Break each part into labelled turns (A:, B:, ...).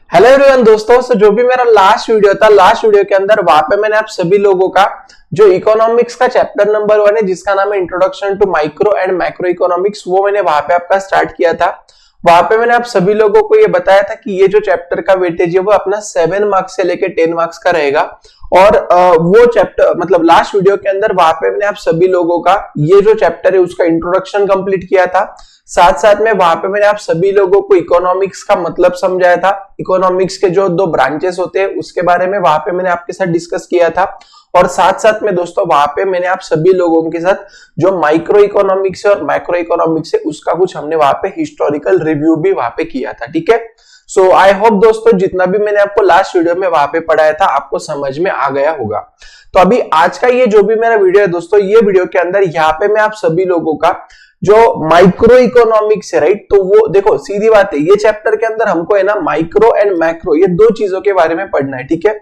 A: Hello everyone दोस्तों, जो भी मेरा लास्ट वीडियो था, लास्ट वीडियो के अंदर वहां पे मैंने आप सभी लोगों का जो इकोनॉमिक्स का चैप्टर नंबर 1 है जिसका नाम है introduction to micro and macro economics, वो मैंने वहां पे आपका स्टार्ट किया था। वहां पे मैंने आप सभी लोगों को ये बताया था कि ये जो चैप्टर का वेटेज है वो अपना 7 मार्क्स से लेके 10 मार्क्स का रहेगा। और वो चैप्टर मतलब लास्ट वीडियो के अंदर वहां पे मैंने आप सभी लोगों का ये जो चैप्टर है उसका इंट्रोडक्शन कंप्लीट किया था। साथ साथ में वहां पे मैंने आप सभी लोगों को इकोनॉमिक्स का मतलब समझाया था। इकोनॉमिक्स के जो 2 ब्रांचेस होते हैं उसके बारे में वहां पे मैंने आपके साथ डिस्कस किया था। और साथ साथ में दोस्तों वहां पे मैंने आप सभी लोगों के साथ जो माइक्रो इकोनॉमिक्स है और मैक्रो इकोनॉमिक्स है उसका कुछ हमने वहां पे हिस्टोरिकल रिव्यू भी वहां पे किया था। ठीक है, सो आई होप दोस्तों जितना भी मैंने आपको लास्ट वीडियो में वहां पे पढ़ाया था आपको समझ में आ गया होगा। तो अभी आज का ये जो भी मेरा वीडियो है दोस्तों, ये वीडियो के अंदर यहाँ पे मैं आप सभी लोगों का जो माइक्रो इकोनॉमिक्स है, राइट, तो वो देखो सीधी बात है, ये चैप्टर के अंदर हमको है ना माइक्रो एंड मैक्रो ये 2 चीजों के बारे में पढ़ना है। ठीक है,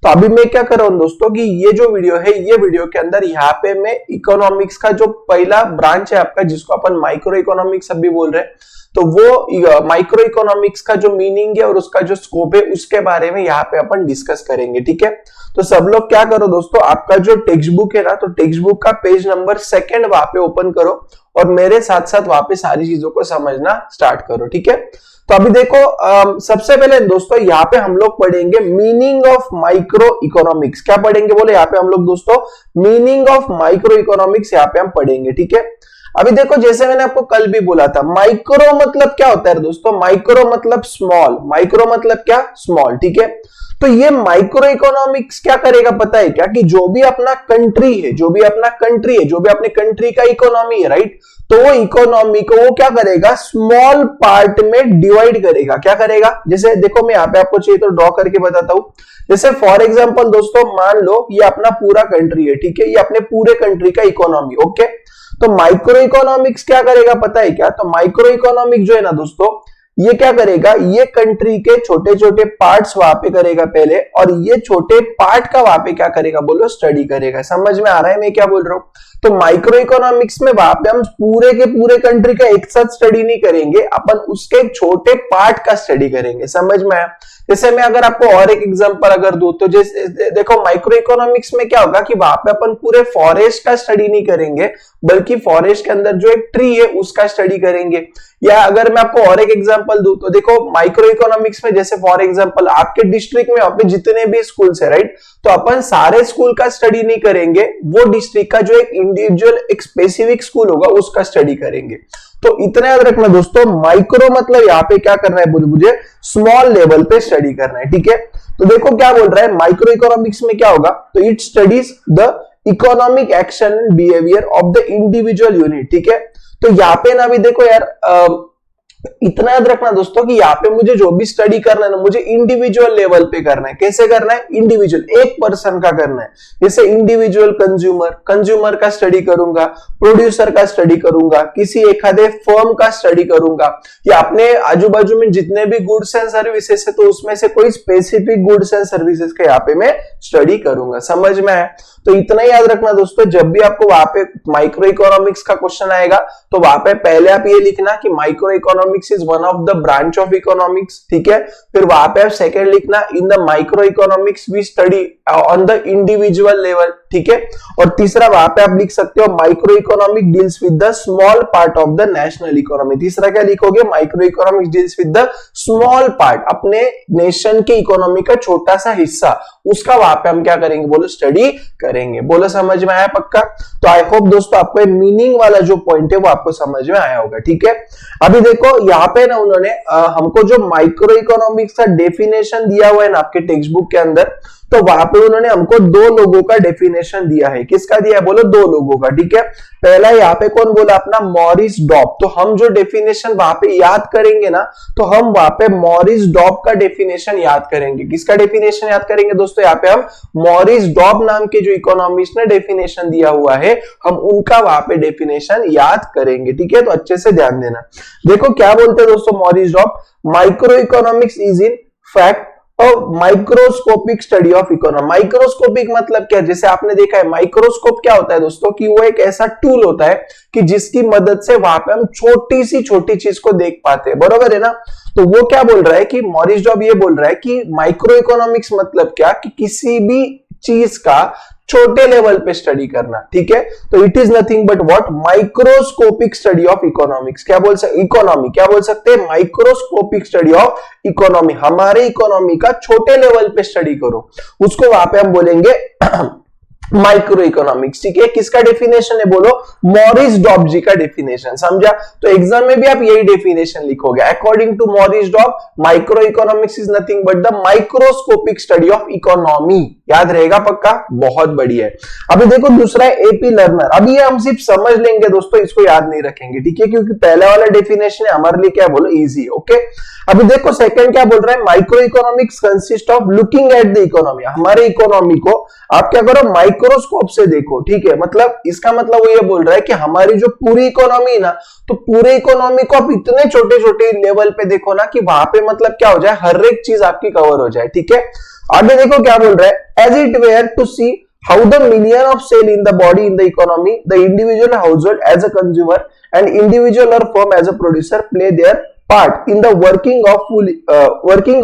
A: तो अभी मैं क्या कर रहा हूं दोस्तों कि ये जो वीडियो है, ये वीडियो के अंदर यहाँ पे मैं इकोनॉमिक्स का जो पहला ब्रांच है आपका जिसको अपन माइक्रो इकोनॉमिक्स अभी बोल रहे हैं, तो वो माइक्रो इकोनॉमिक्स का जो मीनिंग है और उसका जो स्कोप है उसके बारे में यहाँ पे अपन डिस्कस करेंगे। ठीक है, तो सब लोग क्या करो दोस्तों, आपका जो टेक्स्ट बुक है ना, तो टेक्स्ट बुक का पेज नंबर 2 वहां पे ओपन करो और मेरे साथ साथ वहां पे सारी चीजों को समझना स्टार्ट करो। ठीक है, तो अभी देखो सबसे पहले दोस्तों यहाँ पे हम लोग पढ़ेंगे मीनिंग ऑफ माइक्रो इकोनॉमिक्स। क्या पढ़ेंगे बोले, यहाँ पे हम लोग दोस्तों मीनिंग ऑफ माइक्रो इकोनॉमिक्स यहाँ पे हम पढ़ेंगे। ठीक है, अभी देखो जैसे मैंने आपको कल भी बोला था, माइक्रो मतलब क्या होता है दोस्तों, माइक्रो मतलब स्मॉल, माइक्रो मतलब क्या, स्मॉल। ठीक है, तो ये माइक्रो इकोनॉमिक्स क्या करेगा पता है क्या, कि जो भी अपना कंट्री है, जो भी अपना कंट्री है, जो भी अपने कंट्री का इकोनॉमी है, राइट, तो वो इकोनॉमी को वो क्या करेगा, स्मॉल पार्ट में डिवाइड करेगा। क्या करेगा, जैसे देखो मैं यहाँ पे आपको चाहिए तो ड्रॉ करके बताता हूं। जैसे फॉर एग्जांपल दोस्तों मान लो ये अपना पूरा कंट्री है, ठीक है, ये अपने पूरे कंट्री का इकोनॉमी। ओके, तो माइक्रो इकोनॉमिक्स क्या करेगा पता है क्या, तो माइक्रो इकोनॉमिक्स जो है ना दोस्तों, ये क्या करेगा, ये कंट्री के छोटे छोटे पार्ट्स वहां पे करेगा पहले, और ये छोटे पार्ट का वहां पे क्या करेगा बोलो, स्टडी करेगा। समझ में आ रहा है मैं क्या बोल रहा हूं? तो माइक्रो इकोनॉमिक्स में वहां पे हम पूरे के पूरे कंट्री का एक साथ स्टडी नहीं करेंगे, अपन उसके एक छोटे पार्ट का स्टडी करेंगे। समझ में आया? जैसे मैं अगर आपको और एक एग्जांपल अगर दूं तो जैसे देखो माइक्रो इकोनॉमिक्स में क्या होगा कि वहां पे अपन पूरे फॉरेस्ट का स्टडी नहीं करेंगे, बल्कि फॉरेस्ट के अंदर जो एक ट्री है उसका स्टडी करेंगे। या अगर मैं आपको और एक एग्जांपल दूं तो देखो माइक्रो इकोनॉमिक्स में जैसे फॉर एग्जांपल आपके डिस्ट्रिक्ट में वहां पे जितने भी स्कूल्स है, राइट, तो अपन सारे स्कूल का स्टडी नहीं करेंगे, वो डिस्ट्रिक्ट का जो एक इंडिविजुअल एक स्पेसिफिक स्कूल होगा उसका स्टडी करेंगे। तो इतना याद रखना दोस्तों, माइक्रो मतलब यहाँ पे क्या करना है मुझे, स्मॉल लेवल पे स्टडी करना है। ठीक है, तो देखो क्या बोल रहा है, माइक्रो इकोनॉमिक्स में क्या होगा, तो it studies the economic action and behaviour of the individual unit. ठीक है, तो यहाँ पे ना भी देखो यार इतना याद रखना दोस्तों कि यहाँ पे मुझे जो भी स्टडी करना है ना, मुझे इंडिविजुअल लेवल पे करना है। कैसे करना है, इंडिविजुअल, एक पर्सन का करना है। जैसे इंडिविजुअल कंज्यूमर का स्टडी करूंगा, प्रोड्यूसर का स्टडी करूंगा, किसी एक आधे फर्म का स्टडी करूंगा, या अपने आजू बाजू में जितने भी गुड्स एंड सर्विसेज है तो उसमें से कोई स्पेसिफिक गुड्स एंड सर्विसेज का यहाँ पे मैं स्टडी करूंगा। समझ में आया? तो इतना ही याद रखना दोस्तों, जब भी आपको वहां पे माइक्रो इकोनॉमिक्स का क्वेश्चन आएगा तो वहां पे पहले आप ये लिखना कि micro economics is one of the branch of economics. ठीक है, फिर वहां पे आप सेकंड लिखना, in the micro economics we study on the individual level. ठीक है, और तीसरा वहां पे आप लिख सकते हो micro economic deals with the small part of the national economy. तीसरा क्या लिखोगे, micro economics deals with the small part, अपने नेशन के इकोनॉमी का छोटा सा हिस्सा, उसका वहां पे हम क्या करेंगे बोलो, स्टडी करेंगे। बोलो समझ में आया पक्का? तो आई होप दोस्तों आपको मीनिंग वाला जो पॉइंट है वो आपको समझ में आया होगा। ठीक है, अभी देखो यहाँ पे ना उन्होंने हमको जो माइक्रो इकोनॉमिक्स का डेफिनेशन दिया हुआ है ना आपके टेक्स्ट बुक के अंदर, तो वहां पे उन्होंने हमको 2 लोगों का डेफिनेशन दिया है। किसका दिया है बोलो, 2 लोगों का। ठीक है, पहला यहाँ पे कौन बोला, अपना मॉरिस डॉब। तो हम जो डेफिनेशन वहां पे याद करेंगे ना, तो हम वहां पे मॉरिस डॉब का डेफिनेशन याद करेंगे। किसका डेफिनेशन याद करेंगे दोस्तों, यहाँ पे हम मॉरिस डॉब नाम के जो इकोनॉमिस्ट ने डेफिनेशन दिया हुआ है, हम उनका वहां पे डेफिनेशन याद करेंगे। ठीक है, तो अच्छे से ध्यान देना। देखो क्या बोलते हैं दोस्तों Maurice Dobb, micro economics is in fact microscopic study of economy. Microscopic मतलब क्या, जैसे आपने देखा है माइक्रोस्कोप क्या होता है दोस्तों, कि वो एक ऐसा टूल होता है कि जिसकी मदद से वहां पे हम छोटी सी छोटी चीज को देख पाते हैं, बरोबर है ना। तो वो क्या बोल रहा है कि मॉरिस डॉब ये बोल रहा है कि माइक्रो इकोनॉमिक्स मतलब क्या, कि किसी भी चीज का छोटे लेवल पे स्टडी करना, ठीक है। तो it is nothing but what, microscopic study of economics. क्या बोल सकते, इकोनॉमी क्या बोल सकते हैं, माइक्रोस्कोपिक स्टडी ऑफ इकोनॉमी। हमारे इकोनॉमी का छोटे लेवल पे स्टडी करो, उसको वहां पे हम बोलेंगे माइक्रो इकोनॉमिक्स, ठीक है। किसका डेफिनेशन है बोलो, मॉरिस डॉब जी का डेफिनेशन, समझा। तो एग्जाम में भी आप यही डेफिनेशन लिखोगे, according to Maurice Dobb micro economics is nothing but the microscopic study of economy. याद रहेगा पक्का, बहुत बढ़िया है। अभी देखो दूसरा है एपी लर्नर। अभी ये हम सिर्फ समझ लेंगे दोस्तों, इसको याद नहीं रखेंगे, ठीक है, क्योंकि पहला वाला डेफिनेशन है हमारे लिए क्या बोलो, इजी, ओके। अभी देखो सेकंड क्या बोल रहा है, micro economics consist of looking at the economy. हमारे इकोनॉमी को आप क्या करो, माइक्रोस्कोप से देखो, ठीक है। मतलब इसका मतलब वो ये बोल रहा है कि हमारी जो पूरी इकोनॉमी है ना, तो पूरे इकोनॉमी को आप इतने छोटे छोटे लेवल पे देखो ना कि वहां पे मतलब क्या हो जाए, हर एक चीज आपकी कवर हो जाए, ठीक है। आगे देखो क्या बोल रहा है, as it were to see how the million of cell in the body in the economy, the individual household as a consumer and individual और firm as a producer play their part in the working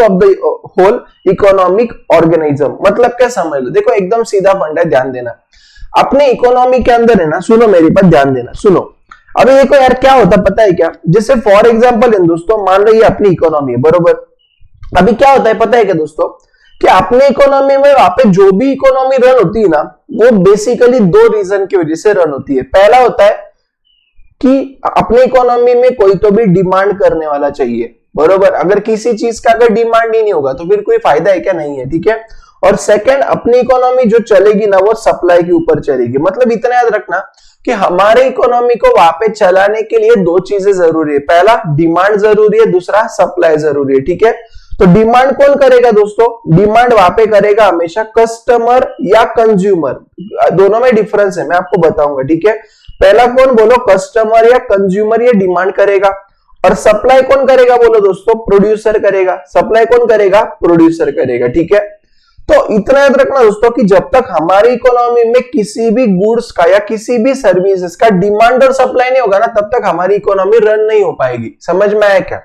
A: of the whole economic organism. मतलब क्या समझ लो, देखो एकदम सीधा फंडा है, ध्यान देना। अपने इकोनॉमी के अंदर है ना, सुनो मेरी बात, ध्यान देना, सुनो। अभी देखो यार क्या होता पता है क्या, जैसे फॉर एग्जांपल इन दोस्तों मान लो ये अपनी इकोनॉमी है, बरोबर। अभी क्या होता है पता है क्या दोस्तों, कि अपने इकोनॉमी में वहां पे जो भी इकोनॉमी रन होती है ना, वो बेसिकली दो रीजन की वजह से रन होती है। पहला होता है कि अपने इकोनॉमी में कोई तो भी डिमांड करने वाला चाहिए, बरोबर। अगर किसी चीज का अगर डिमांड ही नहीं होगा तो फिर कोई फायदा है क्या, नहीं है, ठीक है। और सेकंड, अपनी इकोनॉमी जो चलेगी ना, वो सप्लाई के ऊपर चलेगी। मतलब इतना याद रखना कि हमारे इकोनॉमी को वहां पे चलाने के लिए दो चीजें जरूरी है, पहला डिमांड जरूरी है, दूसरा सप्लाई जरूरी है, ठीक है। तो डिमांड कौन करेगा दोस्तों, डिमांड वहां पे करेगा हमेशा कस्टमर या कंज्यूमर। दोनों में डिफरेंस है, मैं आपको बताऊंगा, ठीक है। पहला कौन बोलो, कस्टमर या कंज्यूमर ये डिमांड करेगा। और सप्लाई कौन करेगा बोलो दोस्तों, प्रोड्यूसर करेगा। सप्लाई कौन करेगा, प्रोड्यूसर करेगा, ठीक है। तो इतना याद रखना दोस्तों कि जब तक हमारी इकोनॉमी में किसी भी गुड्स का या किसी भी सर्विसेज का डिमांड और सप्लाई नहीं होगा ना, तब तक हमारी इकोनॉमी रन नहीं हो पाएगी। समझ में आया क्या।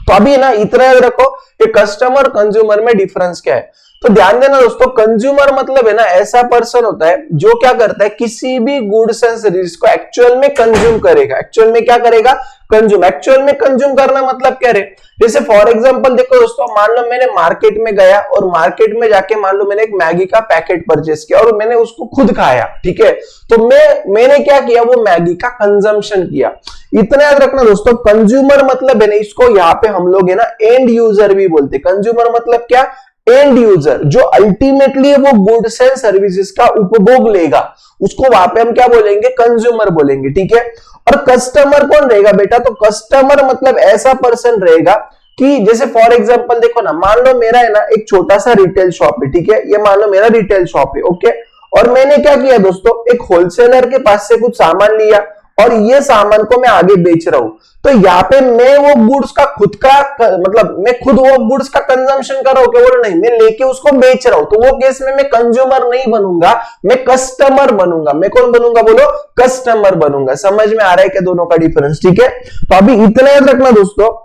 A: तो अभी ना इतना याद रखो कि कस्टमर कंज्यूमर में डिफरेंस क्या है। तो ध्यान देना दोस्तों, कंज्यूमर मतलब है ना ऐसा पर्सन होता है जो क्या करता है, किसी भी गुड्स एंड सर्विस को एक्चुअल में कंज्यूम करेगा। एक्चुअल में क्या करेगा, कंज्यूम। एक्चुअल में कंज्यूम करना मतलब क्या है, जैसे फॉर एग्जांपल देखो दोस्तों, मान लो मैंने मार्केट में गया और मार्केट में जाके मान लो मैंने एक मैगी का पैकेट परचेस किया और मैंने उसको खुद खाया, ठीक है। तो मैंने क्या किया, वो मैगी का कंजम्पशन किया। इतना याद रखना दोस्तों, कंज्यूमर मतलब है ना, इसको यहाँ पे हम लोग है ना एंड यूजर भी बोलते हैं। कंज्यूमर मतलब क्या, एंड यूजर, जो अल्टीमेटली वो गुड्स एंड सर्विसेज का उपभोग लेगा, उसको वहां पे हम क्या बोलेंगे, कंज्यूमर बोलेंगे, ठीक है। और कस्टमर कौन रहेगा बेटा, तो कस्टमर मतलब ऐसा पर्सन रहेगा कि जैसे फॉर एग्जांपल देखो ना, मान लो मेरा है ना एक छोटा सा रिटेल शॉप है, ठीक है। ये मान लो मेरा रिटेल शॉप है, ओके। और मैंने क्या किया दोस्तों, एक होलसेलर के पास से कुछ सामान लिया और ये सामान को मैं आगे बेच रहा हूं। तो यहाँ पे मैं वो गुड्स का खुद का मतलब मैं खुद वो गुड्स का कंजम्पशन कर रहा हूं, क्या बोलो, नहीं, मैं लेके उसको बेच रहा हूं। तो वो केस में मैं कंज्यूमर नहीं बनूंगा, मैं कस्टमर बनूंगा। मैं कौन बनूंगा बोलो, कस्टमर बनूंगा। समझ में आ रहा है क्या दोनों का डिफरेंस, ठीक है। तो अभी इतना याद रखना दोस्तों,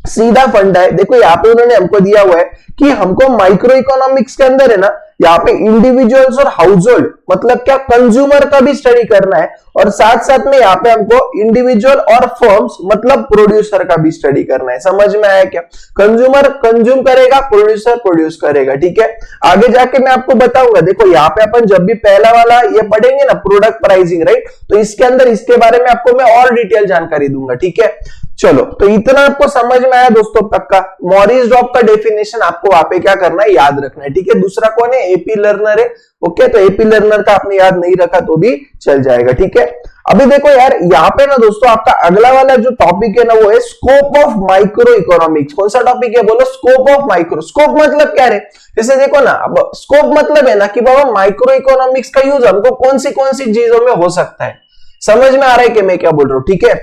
A: सीधा फंडा है। देखो यहाँ पे उन्होंने हमको दिया हुआ है कि हमको माइक्रो इकोनॉमिक्स के अंदर है ना, यहाँ पे इंडिविजुअल्स और हाउस होल्ड मतलब क्या, कंज्यूमर का भी स्टडी करना है। और साथ साथ में यहाँ पे हमको इंडिविजुअल और फर्म्स मतलब प्रोड्यूसर का भी स्टडी करना है। समझ में आया क्या, कंज्यूमर कंज्यूम करेगा, प्रोड्यूसर प्रोड्यूस करेगा, ठीक है। आगे जाके मैं आपको बताऊंगा। देखो यहाँ पे अपन जब भी पहला वाला ये पढ़ेंगे ना, प्रोडक्ट प्राइसिंग, राइट, तो इसके अंदर इसके बारे में आपको मैं और डिटेल जानकारी दूंगा, ठीक है। चलो, तो इतना आपको समझ में आया दोस्तों पक्का। मॉरिस डॉब का डेफिनेशन आपको वहां पे क्या करना है, याद रखना है, ठीक है। दूसरा कौन है, एपी लर्नर है, ओके। तो एपी लर्नर का आपने याद नहीं रखा तो भी चल जाएगा, ठीक है। अभी देखो यार यहाँ पे ना दोस्तों, आपका अगला वाला जो टॉपिक है ना, वो है स्कोप ऑफ माइक्रो इकोनॉमिक्स। कौन सा टॉपिक है बोलो, स्कोप ऑफ माइक्रो। स्कोप मतलब क्या है, जैसे देखो ना, अब स्कोप मतलब है ना कि बाबा माइक्रो इकोनॉमिक्स का यूज हमको कौन सी चीजों में हो सकता है। समझ में आ रहा है कि मैं क्या बोल रहा हूं, ठीक है।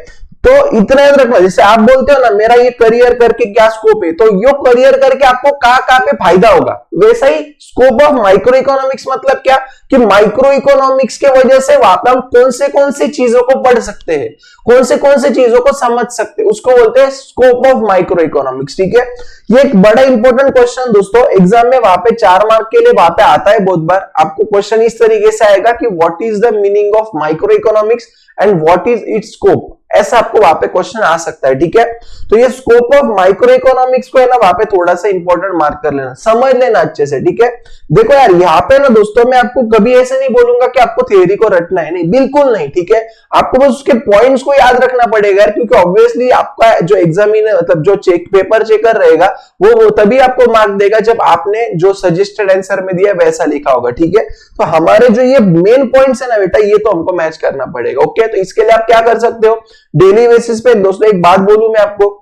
A: तो इतना याद रखना, जैसे आप बोलते हो ना मेरा ये करियर करके क्या स्कोप है, तो यो करियर करके आपको कहां पे फायदा होगा, वैसा ही स्कोप ऑफ माइक्रो इकोनॉमिक्स मतलब क्या कि माइक्रो इकोनॉमिक्स के वजह से वहां पे हम कौन से चीजों को पढ़ सकते हैं, कौन से चीजों को समझ सकते हैं, उसको बोलते हैं स्कोप ऑफ माइक्रो इकोनॉमिक्स। ठीक है, ये एक बड़ा इंपॉर्टेंट क्वेश्चन दोस्तों एग्जाम में वहां पे 4 मार्क के लिए वहां पे आता है बहुत बार। आपको क्वेश्चन इस तरीके से आएगा कि what is the meaning of micro economics and what is it's scope, ऐसा आपको वहां पे क्वेश्चन आ सकता है। ठीक है, तो ये स्कोप ऑफ माइक्रो इकोनॉमिक्स को है ना वहां पे थोड़ा सा इंपॉर्टेंट मार्क कर लेना, समझ लेना अच्छे से। ठीक है, देखो यार यहाँ पे ना दोस्तों मैं आपको कभी ऐसे नहीं बोलूंगा कि आपको थ्योरी को रटना है, नहीं बिल्कुल नहीं। ठीक है, आपको बस उसके पॉइंट्स को याद रखना पड़ेगा क्योंकि ऑब्वियसली आपका जो एग्जामिनर मतलब जो पेपर चेकर रहेगा वो तभी आपको मार्क देगा जब आपने जो सजेस्टेड आंसर में दिया वैसा लिखा होगा। ठीक है, तो हमारे जो ये मेन पॉइंट्स है ना बेटा ये तो हमको मैच करना पड़ेगा। ओके, तो इसके लिए आप क्या कर सकते हो, डेली बेसिस पे दोस्तों एक बात बोलूं मैं आपको,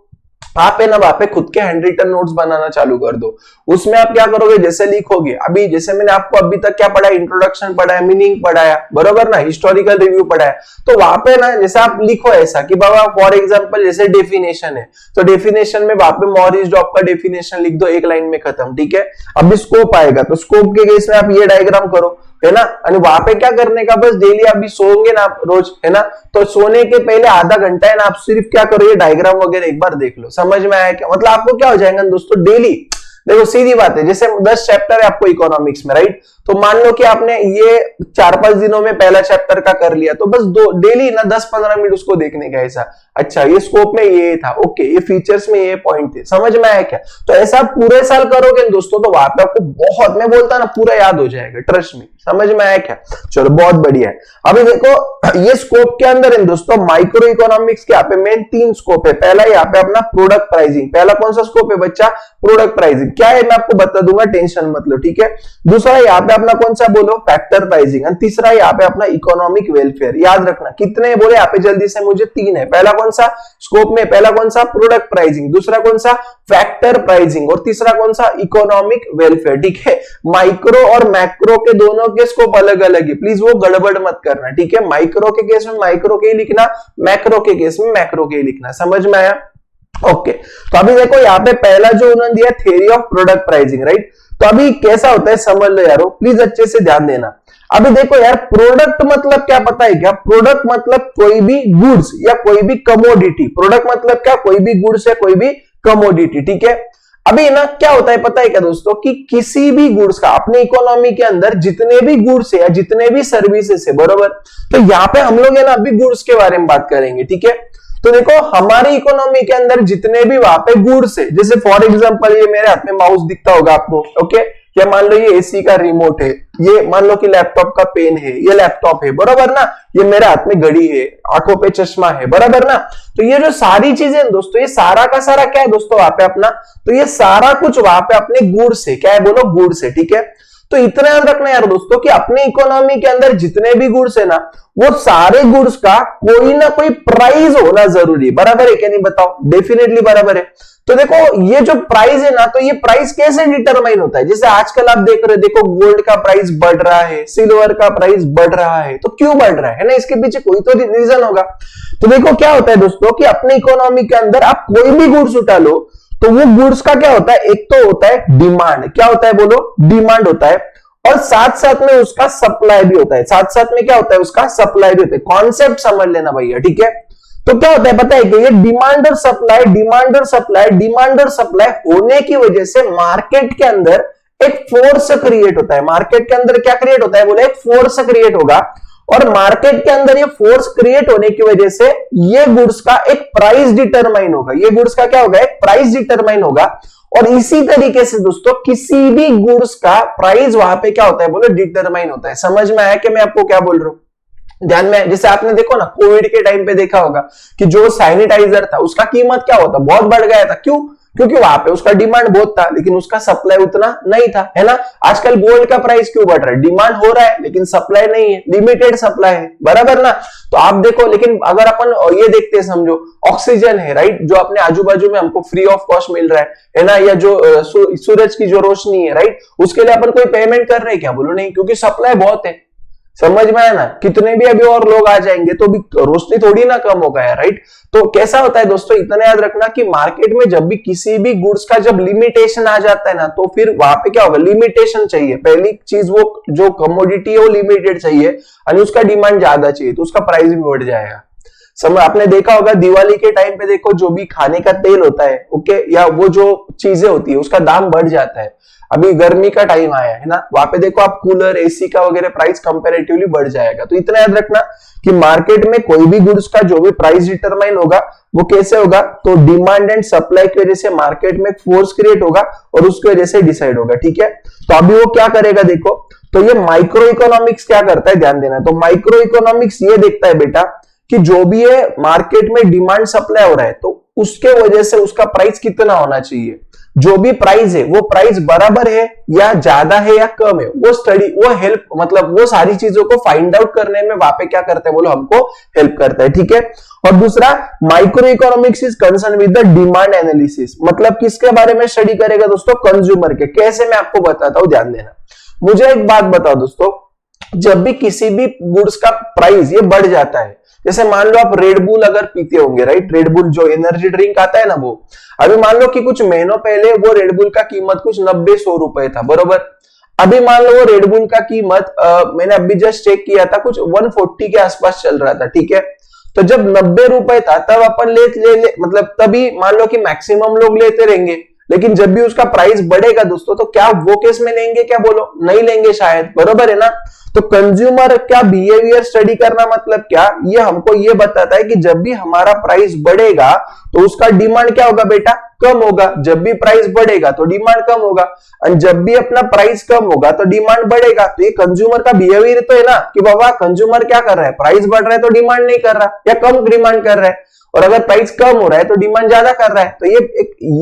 A: आप है ना वहां पे खुद के हैंड रिटन नोट्स बनाना चालू कर दो। उसमें आप क्या करोगे, जैसे लिखोगे अभी, जैसे मैंने आपको अभी तक क्या पढ़ा है, इंट्रोडक्शन पढ़ाया, मीनिंग पढ़ाया, बरोबर ना, हिस्टोरिकल रिव्यू पढ़ाया, तो वहां पे ना जैसे आप लिखो ऐसा कि बाबा फॉर एग्जांपल जैसे डेफिनेशन है तो डेफिनेशन में वहां पे मॉरिस डॉब का डेफिनेशन लिख दो, एक लाइन में खत्म। ठीक है, अभी स्कोप आएगा तो स्कोप के केस में आप ये डायग्राम करो, है ना, और वहां पे क्या करने का, बस डेली आप भी सोओगे ना आप रोज, है ना, तो सोने के पहले आधा घंटा है ना आप सिर्फ क्या करो, ये डायग्राम वगैरह एक बार देख लो, समझ में आया क्या, मतलब आपको क्या हो जाएगा दोस्तों डेली। देखो सीधी बात है, जैसे 10 चैप्टर है आपको इकोनॉमिक्स में, राइट, तो मान लो कि आपने ये 4-5 दिनों में पहला चैप्टर का कर लिया, तो बस डेली ना 10-15 मिनट उसको देखने का, ऐसा अच्छा ये स्कोप में ये था, ओके ये फीचर्स में ये पॉइंट थे, समझ में आया क्या। तो ऐसा पूरे साल करोगे दोस्तों तो वहां पे आपको बहुत, मैं बोलता ना पूरा याद हो जाएगा, ट्रस्ट में, समझ में आया क्या। चलो बहुत बढ़िया है। अभी देखो ये स्कोप के अंदर है दोस्तों माइक्रो इकोनॉमिक्स के यहाँ पे मेन 3 स्कोप है। पहला यहाँ पे अपना प्रोडक्ट प्राइसिंग, पहला कौन सा स्कोप है बच्चा, प्रोडक्ट प्राइसिंग, क्या है मैं आपको बता दूंगा, टेंशन मत लो। ठीक है, दूसरा यहाँ पे अपना कौन सा बोलो, फैक्टर प्राइसिंग, और तीसरा यहाँ पे अपना इकोनॉमिक वेलफेयर। याद रखना कितने बोले यहाँ पे जल्दी से मुझे, 3 है। पहला कौन सा स्कोप में, पहला कौन सा प्रोडक्ट प्राइसिंग, दूसरा कौन सा फैक्टर प्राइसिंग, और तीसरा कौन सा इकोनॉमिक वेलफेयर। ठीक है, माइक्रो और मैक्रो के दोनों के स्कोप अलग अलग है, प्लीज वो गड़बड़ मत करना। ठीक है, माइक्रो के केस में माइक्रो के ही लिखना, मैक्रो के केस में मैक्रो के ही लिखना, समझ में आया। ओके, तो अभी देखो यहाँ पे पहला जो उन्होंने दिया theory of product pricing, right, तो अभी कैसा होता है समझ लो यारो, प्लीज अच्छे से ध्यान देना। अभी देखो यार प्रोडक्ट मतलब क्या पता है क्या, प्रोडक्ट मतलब कोई भी गुड्स या कोई भी कमोडिटी, प्रोडक्ट मतलब क्या, कोई भी गुड्स या कोई भी कमोडिटी। ठीक है, अभी ना क्या होता है पता है क्या दोस्तों कि किसी भी गुड्स का अपने इकोनॉमी के अंदर जितने भी गुड्स है या जितने भी सर्विसेज है, बरोबर, तो यहाँ पे हम लोग है ना अभी गुड्स के बारे में बात करेंगे। ठीक है, तो देखो हमारी इकोनॉमी के अंदर जितने भी वहां पे गुड्स है, जैसे फॉर एग्जांपल ये मेरे हाथ में माउस दिखता होगा आपको, ओके, या मान लो ये एसी का रिमोट है, ये मान लो कि लैपटॉप का पेन है, ये लैपटॉप है, बराबर ना, ये मेरे हाथ में घड़ी है, आंखों पे चश्मा है, बराबर ना। तो ये जो सारी चीजें दोस्तों, ये सारा का सारा क्या है दोस्तों वहां पे अपना, तो ये सारा कुछ वहां पे अपने गुड्स है, क्या है बोलो, गुड्स है। ठीक है, तो इतना याद रखना यार दोस्तों कि अपने इकोनॉमी के अंदर जितने भी गुड्स है ना, वो सारे गुड्स का कोई ना कोई प्राइस होना जरूरी है, बराबर है क्या नहीं बताओ, डेफिनेटली बराबर है। तो देखो ये जो प्राइस है ना, तो ये प्राइस कैसे डिटरमाइन होता है, जैसे आजकल आप देख रहे हो, देखो गोल्ड का प्राइस बढ़ रहा है, सिल्वर का प्राइस बढ़ रहा है, तो क्यों बढ़ रहा है ना, इसके पीछे कोई तो रीजन होगा। तो देखो क्या होता है दोस्तों कि अपने इकोनॉमी के अंदर आप कोई भी गुड्स उठा लो, तो वो गुड्स का क्या होता है, एक तो होता है डिमांड, क्या होता है बोलो, डिमांड होता है, और साथ साथ में उसका सप्लाई भी होता है, साथ साथ में क्या होता है, उसका सप्लाई भी होता है। कॉन्सेप्ट समझ लेना भैया, ठीक है। तो क्या होता है पता है कि ये डिमांड और सप्लाई, डिमांड और सप्लाई, डिमांड और सप्लाई होने की वजह से मार्केट के अंदर एक फोर्स क्रिएट होता है। मार्केट के अंदर क्या क्रिएट होता है, बोले एक फोर्स क्रिएट होगा, और मार्केट के अंदर ये फोर्स क्रिएट होने की वजह से ये गुड्स का एक प्राइस डिटरमाइन होगा, ये गुड्स का क्या होगा, एक प्राइस डिटरमाइन होगा। और इसी तरीके से दोस्तों किसी भी गुड्स का प्राइस वहां पे क्या होता है, बोले डिटरमाइन होता है। समझ में आया कि मैं आपको क्या बोल रहा हूं, ध्यान में। जैसे आपने देखो ना कोविड के टाइम पे देखा होगा कि जो सैनिटाइजर था उसका कीमत क्या होता, बहुत बढ़ गया था, क्यों, क्योंकि वहां पे उसका डिमांड बहुत था लेकिन उसका सप्लाई उतना नहीं था, है ना। आजकल गोल्ड का प्राइस क्यों बढ़ रहा है, डिमांड हो रहा है लेकिन सप्लाई नहीं है, लिमिटेड सप्लाई है, बराबर ना। तो आप देखो, लेकिन अगर अपन ये देखते हैं, समझो ऑक्सीजन है, राइट, जो अपने आजू बाजू में हमको फ्री ऑफ कॉस्ट मिल रहा है ना, या जो सूरज की जो रोशनी है, राइट, उसके लिए अपन कोई पेमेंट कर रहे हैं क्या, बोलो नहीं, क्योंकि सप्लाई बहुत है। समझ में आया ना, कितने भी अभी और लोग आ जाएंगे तो भी रोशनी थोड़ी ना कम होगा यार, राइट। तो कैसा होता है दोस्तों, इतना याद रखना कि मार्केट में जब भी किसी भी गुड्स का जब लिमिटेशन आ जाता है ना, तो फिर वहां पे क्या होगा, लिमिटेशन चाहिए। पहली चीज वो जो कमोडिटी है वो लिमिटेड चाहिए और उसका डिमांड ज्यादा चाहिए, तो उसका प्राइस भी बढ़ जाएगा। समझ, आपने देखा होगा दिवाली के टाइम पे देखो जो भी खाने का तेल होता है, ओके, या वो जो चीजें होती है उसका दाम बढ़ जाता है। अभी गर्मी का टाइम आया है ना, वहां पे देखो आप कूलर एसी का वगैरह प्राइस कंपैरेटिवली बढ़ जाएगा। तो इतना याद रखना कि मार्केट में कोई भी गुड्स का जो भी प्राइस डिटरमाइन होगा वो कैसे होगा, तो डिमांड एंड सप्लाई की वजह से मार्केट में फोर्स क्रिएट होगा और उसकी वजह से डिसाइड होगा, ठीक है। तो अभी वो क्या करेगा देखो, तो ये माइक्रो इकोनॉमिक्स क्या करता है ध्यान देना। तो माइक्रो इकोनॉमिक्स ये देखता है बेटा कि जो भी है मार्केट में डिमांड सप्लाई हो रहा है, तो उसके वजह से उसका प्राइस कितना होना चाहिए। जो भी प्राइस है वो प्राइस बराबर है या ज्यादा है या कम है, वो स्टडी, वो हेल्प, मतलब वो सारी चीजों को फाइंड आउट करने में वहां पे क्या करते हैं बोलो, हमको हेल्प करता है, ठीक है। और दूसरा, micro economics is concern with the demand analysis, मतलब किसके बारे में स्टडी करेगा दोस्तों, कंज्यूमर के। कैसे, मैं आपको बताता हूं, ध्यान देना। मुझे एक बात बताओ दोस्तों, जब भी किसी भी गुड्स का प्राइस ये बढ़ जाता है, जैसे मान लो आप रेडबुल अगर पीते होंगे, राइट, रेडबुल जो एनर्जी ड्रिंक आता है ना, वो अभी मान लो कि कुछ महीनों पहले वो रेडबुल का कीमत कुछ 90-100 रुपए था, बरोबर। अभी मान लो वो रेडबुल का कीमत मैंने अभी जस्ट चेक किया था, कुछ 140 के आसपास चल रहा था, ठीक है। तो जब 90 रुपए था तब अपन ले मतलब तभी मान लो कि मैक्सिमम लोग लेते रहेंगे, लेकिन जब भी उसका प्राइस बढ़ेगा दोस्तों, तो क्या वो केस में लेंगे, क्या बोलो, नहीं लेंगे शायद, बरोबर है ना। तो कंज्यूमर क्या बिहेवियर स्टडी करना मतलब क्या, ये हमको ये बताता है कि जब भी हमारा प्राइस बढ़ेगा तो उसका डिमांड क्या होगा बेटा, कम होगा। जब भी प्राइस बढ़ेगा तो डिमांड कम होगा, और जब भी अपना प्राइस कम होगा तो डिमांड बढ़ेगा। तो ये कंज्यूमर का बिहेवियर तो है ना कि बाबा कंज्यूमर क्या कर रहा है, प्राइस बढ़ रहा है तो डिमांड नहीं कर रहा या कम डिमांड कर रहा है, और अगर प्राइस कम हो रहा है तो डिमांड ज्यादा कर रहा है। तो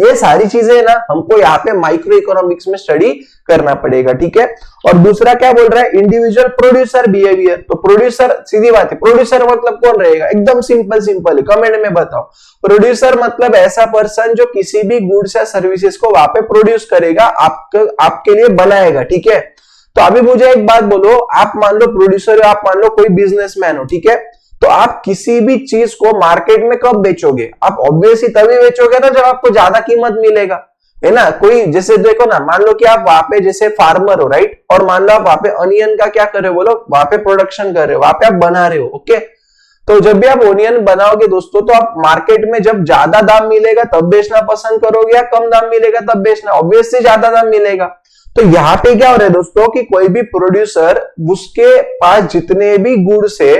A: ये सारी चीजें ना हमको यहाँ पे माइक्रो इकोनॉमिक्स में स्टडी करना पड़ेगा, ठीक है। और दूसरा क्या बोल रहा है, इंडिविजुअल प्रोड्यूसर बिहेवियर। तो प्रोड्यूसर, सीधी बात है, प्रोड्यूसर मतलब कौन रहेगा, एकदम सिंपल है, कमेंट में बताओ। प्रोड्यूसर मतलब ऐसा पर्सन जो किसी भी गुड्स या सर्विसेज को वहां पे प्रोड्यूस करेगा, आपके लिए बनाएगा, ठीक है। तो अभी मुझे एक बात बोलो, आप मान लो प्रोड्यूसर हो, आप मान लो कोई बिजनेसमैन हो, ठीक है। तो आप किसी भी चीज को मार्केट में कब बेचोगे, आप ऑब्वियसली तभी बेचोगे ना जब आपको ज्यादा कीमत मिलेगा, है ना। कोई जैसे देखो ना, मान लो कि आप वहां पे जैसे फार्मर हो, राइट, और मान लो आप वहां पे अनियन का क्या कर रहे हो बोलो, वहां पे प्रोडक्शन कर रहे हो, वहां पे आप बना रहे हो, ओके। तो जब भी आप ओनियन बनाओगे दोस्तों, तो आप मार्केट में जब ज्यादा दाम मिलेगा तब बेचना पसंद करोगे या कम दाम मिलेगा तब बेचना, ऑब्वियसली ज्यादा दाम मिलेगा। तो यहाँ पे क्या हो रहा है दोस्तों कि कोई भी प्रोड्यूसर, उसके पास जितने भी गुड्स है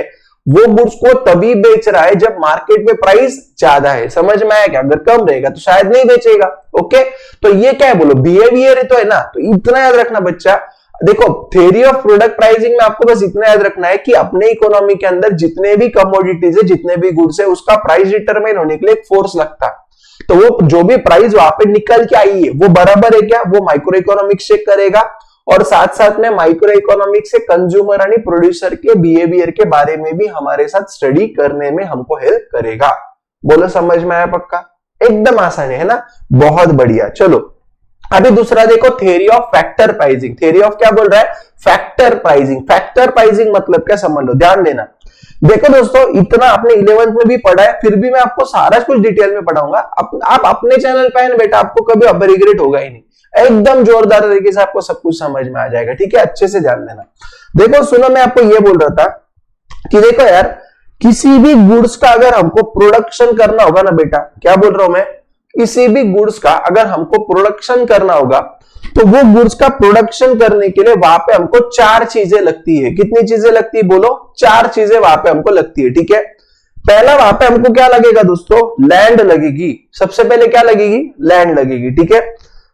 A: वो गुड्स को तभी बेच रहा है जब मार्केट में प्राइस ज्यादा है। समझ में आया क्या, अगर कम रहेगा तो शायद नहीं बेचेगा, ओके। तो ये क्या है बोलो, बिहेवियर है, तो है ना। तो इतना याद रखना बच्चा, देखो थ्योरी ऑफ प्रोडक्ट प्राइसिंग में आपको बस इतना याद रखना है कि अपने इकोनॉमी के अंदर जितने भी कमोडिटीज है, जितने भी गुड्स है, उसका प्राइस डिटरमाइन होने के लिए एक फोर्स लगता है। तो वो जो भी प्राइस वहां पे निकल के आई है वो बराबर है क्या, वो माइक्रो इकोनॉमिक्स चेक करेगा, और साथ साथ में माइक्रो इकोनॉमिक्स से कंज्यूमर यानी प्रोड्यूसर के बिहेवियर के बारे में भी हमारे साथ स्टडी करने में हमको हेल्प करेगा। बोलो समझ में आया पक्का, एकदम आसान है ना, बहुत बढ़िया। चलो अभी दूसरा देखो, theory of factor pricing. Theory of क्या बोल रहा है, फैक्टर प्राइसिंग। फैक्टर प्राइसिंग मतलब क्या समझ लो, ध्यान देना। देखो दोस्तों, इतना आपने 11th में भी पढ़ा है, फिर भी मैं आपको सारा कुछ डिटेल में पढ़ाऊंगा। आप अपने चैनल पे है बेटा, आपको कभी अब रिग्रेट होगा ही नहीं, एकदम जोरदार तरीके से आपको सब कुछ समझ में आ जाएगा, ठीक है। अच्छे से ध्यान देना। देखो सुनो, मैं आपको ये बोल रहा था कि देखो यार, किसी भी गुड्स का अगर हमको प्रोडक्शन करना होगा ना बेटा, क्या बोल रहा हूं मैं, किसी भी गुड्स का अगर हमको प्रोडक्शन करना होगा, तो वो गुड्स का प्रोडक्शन करने के लिए वहां पे हमको 4 चीजें लगती है। कितनी चीजें लगती है बोलो, 4 चीजें वहां पे हमको लगती है, ठीक है। पहला वहां पे हमको क्या लगेगा दोस्तों, लैंड लगेगी। सबसे पहले क्या लगेगी, लैंड लगेगी, ठीक है।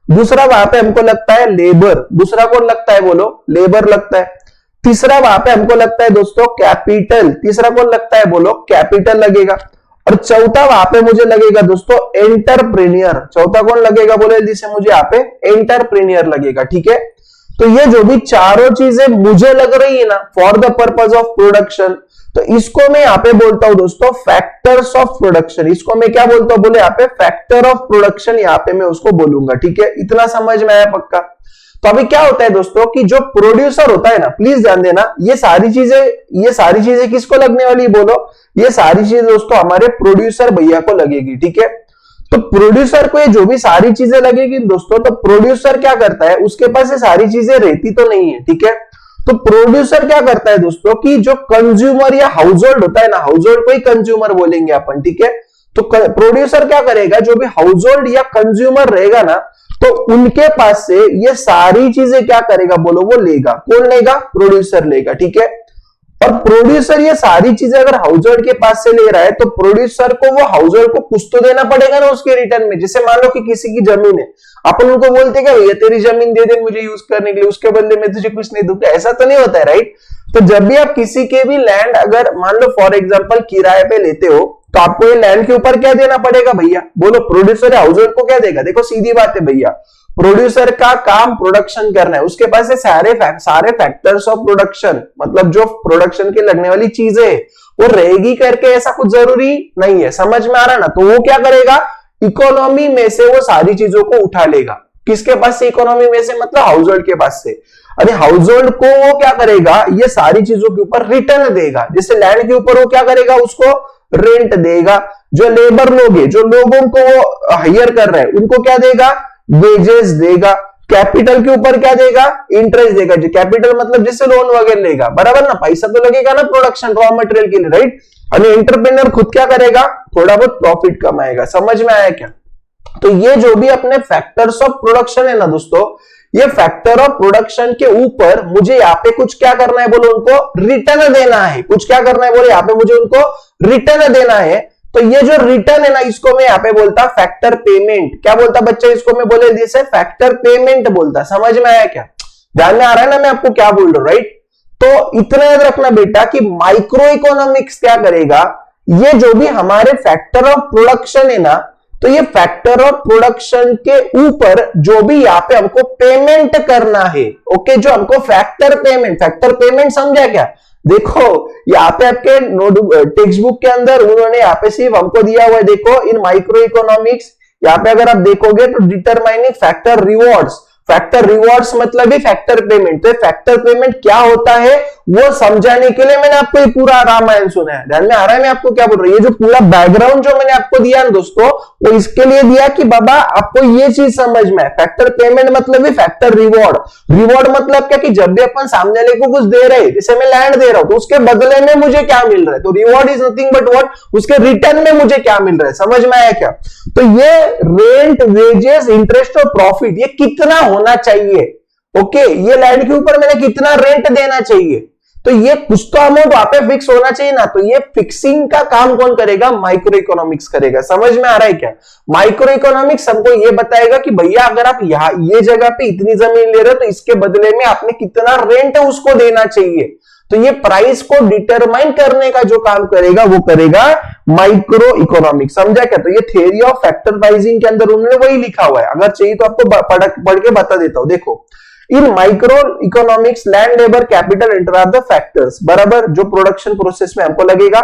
A: दूसरा वहां पे हमको लगता है लेबर। दूसरा कौन लगता है बोलो, लेबर लगता है। तीसरा वहां पे हमको लगता है दोस्तों कैपिटल। तीसरा कौन लगता है बोलो, कैपिटल लगेगा। और चौथा वहां पे मुझे लगेगा दोस्तों एंटरप्रेन्योर। चौथा कौन लगेगा बोले, जिसे मुझे यहाँ पे एंटरप्रेन्योर लगेगा, ठीक है। तो ये जो भी चारों चीजें मुझे लग रही है ना for the purpose of production, तो इसको मैं यहाँ पे बोलता हूं दोस्तों फैक्टर्स ऑफ प्रोडक्शन। इसको मैं क्या बोलता हूं बोले, यहाँ पे फैक्टर ऑफ प्रोडक्शन यहाँ पे मैं उसको बोलूंगा, ठीक है। इतना समझ में आया पक्का। तो अभी क्या होता है दोस्तों कि जो प्रोड्यूसर होता है ना, प्लीज ध्यान देना, ये सारी चीजें किसको लगने वाली बोलो, ये सारी चीजें दोस्तों हमारे प्रोड्यूसर भैया को लगेगी, ठीक है। तो प्रोड्यूसर को ये जो भी सारी चीजें लगेगी दोस्तों, तो प्रोड्यूसर क्या करता है, उसके पास ये सारी चीजें रहती तो नहीं है, ठीक है। तो प्रोड्यूसर क्या करता है दोस्तों कि जो कंज्यूमर या हाउस होल्ड होता है ना, हाउस होल्ड को ही कंज्यूमर बोलेंगे अपन, ठीक है। तो प्रोड्यूसर क्या करेगा, जो भी हाउस होल्ड या कंज्यूमर रहेगा ना, तो उनके पास से ये सारी चीजें क्या करेगा बोलो, वो लेगा। कौन लेगा, प्रोड्यूसर लेगा, ठीक है। और प्रोड्यूसर ये सारी चीजें अगर हाउस होल्ड के पास से ले रहा है, तो प्रोड्यूसर को वो हाउस होल्ड को कुछ तो देना पड़ेगा ना उसके रिटर्न में। जैसे मान लो कि किसी की जमीन है, अपन उनको बोलते क्या, भैया तेरी जमीन दे दे मुझे यूज करने के लिए, उसके बदले में तुझे कुछ नहीं दूंगा, ऐसा तो नहीं होता है, राइट। तो जब भी आप किसी के भी लैंड अगर मान लो फॉर एग्जाम्पल किराए पे लेते हो, तो आपको ये लैंड के ऊपर क्या देना पड़ेगा भैया, बोलो प्रोड्यूसर हाउस होल्ड को क्या देगा। देखो सीधी बात है भैया, प्रोड्यूसर का काम प्रोडक्शन करना है, उसके पास सारे फैक्टर्स ऑफ प्रोडक्शन, मतलब जो प्रोडक्शन के लगने वाली चीजें वो रहेगी करके ऐसा कुछ जरूरी नहीं है, समझ में आ रहा ना। तो वो क्या करेगा, इकोनॉमी में से वो सारी चीजों को उठा लेगा। किसके पास से, इकोनॉमी में से, मतलब हाउस होल्ड के पास से। अरे हाउस होल्ड को वो क्या करेगा, ये सारी चीजों के ऊपर रिटर्न देगा। जैसे लैंड के ऊपर वो क्या करेगा, उसको रेंट देगा। जो लेबर लोग है, जो लोगों को वो हायर कर रहे हैं, उनको क्या देगा, वेजेस देगा। कैपिटल के ऊपर क्या देगा, इंटरेस्ट देगा। जो कैपिटल मतलब जैसे लोन वगैरह लेगा, बराबर ना, पैसा तो लगेगा ना प्रोडक्शन रॉ मटेरियल के लिए, राइट। और एंटरप्रेन्योर खुद क्या करेगा, थोड़ा बहुत प्रॉफिट कमाएगा। समझ में आया क्या। तो ये जो भी अपने फैक्टर्स ऑफ प्रोडक्शन है ना दोस्तों, ये फैक्टर ऑफ प्रोडक्शन के ऊपर मुझे यहाँ पे कुछ क्या करना है बोलो, उनको रिटर्न देना है। कुछ क्या करना है बोलो, यहाँ पे मुझे उनको रिटर्न देना है। तो ये जो रिटर्न है ना, इसको मैं यहाँ पे बोलता फैक्टर पेमेंट। क्या बोलता बच्चा, इसको मैं बोले जैसे फैक्टर पेमेंट बोलता। समझ में आया क्या, ध्यान में आ रहा है ना मैं आपको क्या बोल रहा हूं, राइट। तो इतना याद रखना बेटा कि माइक्रो इकोनॉमिक्स क्या करेगा, ये जो भी हमारे फैक्टर ऑफ प्रोडक्शन है ना, तो ये फैक्टर ऑफ प्रोडक्शन के ऊपर जो भी यहाँ पे हमको पेमेंट करना है, ओके, जो हमको फैक्टर पेमेंट समझा क्या। देखो यहाँ पे आपके नोट टेक्स्ट बुक के अंदर उन्होंने यहाँ पे सिर्फ हमको दिया हुआ है, देखो इन माइक्रो इकोनॉमिक्स, यहाँ पे अगर आप देखोगे तो determining factor rewards, factor rewards मतलब ही फैक्टर पेमेंट। तो फैक्टर पेमेंट क्या होता है वो समझाने के लिए मैंने आपको ये पूरा रामायण सुना है। ध्यान में आ रहा है मैं आपको क्या बोल रहा हूँ, ये जो पूरा बैकग्राउंड जो मैंने आपको दिया ना दोस्तों, वो इसके लिए दिया कि बाबा आपको ये चीज समझ में है। फैक्टर पेमेंट मतलब ही फैक्टर रिवॉर्ड। रिवॉर्ड मतलब क्या कि जब भी अपन सामने वाले को कुछ दे रहे, जैसे मैं लैंड दे रहा हूं, तो उसके बदले में मुझे क्या मिल रहा है। तो reward is nothing but what, उसके रिटर्न में मुझे क्या मिल रहा है। समझ में आया क्या। तो ये रेंट, वेजेस, इंटरेस्ट और प्रॉफिट ये कितना होना चाहिए, ओके, ये लैंड के ऊपर मैंने कितना रेंट देना चाहिए, तो ये कुछ तो अमाउंट वहां पे फिक्स होना चाहिए ना। तो ये फिक्सिंग का काम कौन करेगा, माइक्रो इकोनॉमिक्स करेगा। समझ में आ रहा है क्या। माइक्रो इकोनॉमिक्स हमको ये बताएगा कि भैया अगर आप यहाँ ये जगह पे इतनी जमीन ले रहे हो, तो इसके बदले में आपने कितना रेंट उसको देना चाहिए। तो ये प्राइस को डिटरमाइन करने का जो काम करेगा वो करेगा माइक्रो इकोनॉमिक्स। समझा क्या। तो ये थ्योरी ऑफ फैक्टर प्राइसिंग के अंदर उन्होंने वही लिखा हुआ है। अगर चाहिए तो आपको पढ़ के बता देता हूं। देखो in microeconomics land, labour, capital enter are the factors, बराबर, जो प्रोडक्शन प्रोसेस में हमको लगेगा।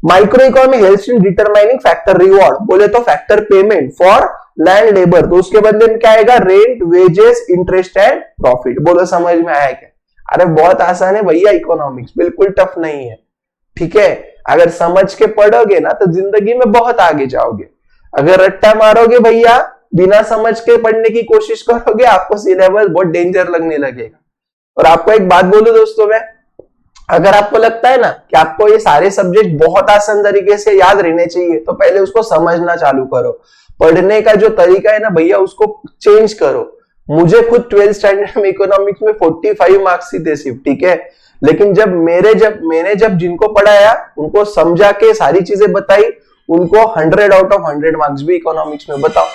A: Micro economy helps in determining factor reward, बोले तो factor payment for land, labour, तो उसके बदले में क्या आएगा, rent, wages, interest and profit. बोलो समझ में आया क्या। अरे बहुत आसान है भैया इकोनॉमिक्स, बिल्कुल टफ नहीं है, ठीक है। अगर समझ के पढ़ोगे ना तो जिंदगी में बहुत आगे जाओगे। अगर रट्टा मारोगे भैया, बिना समझ के पढ़ने की कोशिश करोगे, आपको सिलेबस बहुत डेंजर लगने लगेगा। और आपको एक बात बोलूं दोस्तों मैं, अगर आपको लगता है ना कि आपको ये सारे सब्जेक्ट बहुत आसान तरीके से याद रहने चाहिए, तो पहले उसको समझना चालू करो। पढ़ने का जो तरीका है ना भैया, उसको चेंज करो। मुझे खुद 12th स्टैंडर्ड में इकोनॉमिक्स में 45 मार्क्स ही थे सिर्फ, ठीक है। लेकिन जब मैंने जिनको पढ़ाया, उनको समझा के सारी चीजें बताई, उनको 100 आउट ऑफ 100 मार्क्स भी इकोनॉमिक्स में बताओ,